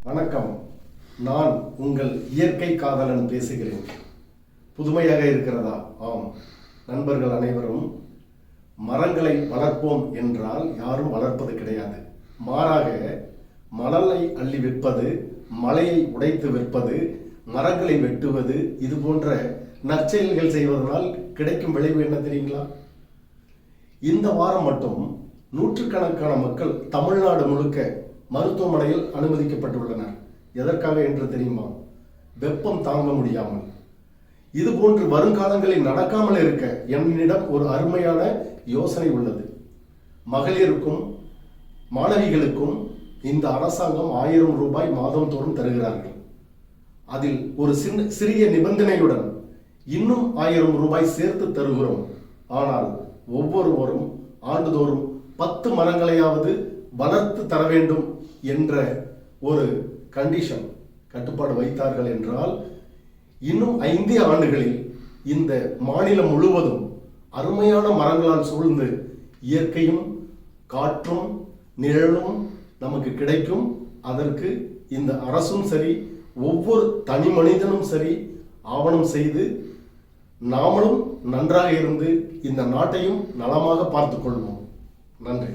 வணக்கம். நான் உங்கள் இயற்கை காதலன் பேசுகிறேன். புதுமையாக இருக்கிறதா? ஆம். நண்பர்கள் அனைவரும் மரங்களை வளர்ப்போம் என்றால் யாரும் வளர்ப்பது கிடையாது. மாறாக மணலை அள்ளி விற்பது, மலையை உடைத்து விற்பது, மரங்களை வெட்டுவது, இது போன்ற நற்செயல்கள் செய்வதனால் கிடைக்கும் விளைவு என்ன தெரியுங்களா? இந்த வாரம் மட்டும் நூற்றுக்கணக்கான மக்கள் தமிழ்நாடு முழுக்க மருத்துவமனையில் அனுமதிக்கப்பட்டுள்ளனர். எதற்காக என்று தெரியுமா? வெப்பம் தாங்க முடியாமல். இது போன்று வருங்காலங்களில் நடக்காமல் இருக்க என்னிடம் ஒரு அருமையான யோசனை உள்ளது. மகளிருக்கும் மாணவிகளுக்கும் இந்த அரசாங்கம் 1000 ரூபாய் மாதம் தோறும் தருகிறார்கள். அதில் ஒரு சிறிய நிபந்தனையுடன் இன்னும் 1000 ரூபாய் சேர்த்து தருகிறோம். ஆனால் ஒவ்வொருவரும் ஆண்டுதோறும் 10 மரங்களையாவது வளர்த்து தர வேண்டும் என்ற ஒரு கண்டிஷன், கட்டுப்பாடு வைத்தார்கள் என்றால் இன்னும் 5 ஆண்டுகளில் இந்த மாநிலம் முழுவதும் அருமையான மரங்களால் சூழ்ந்து இயற்கையும் காற்றும் நிழலும் நமக்கு கிடைக்கும். அதற்கு இந்த அரசும் சரி, ஒவ்வொரு தனி மனிதனும் சரி ஆவணம் செய்து நாமளும் நன்றாக இருந்து இந்த நாட்டையும் நலமாக பார்த்துக் கொள்வோம். நன்றி.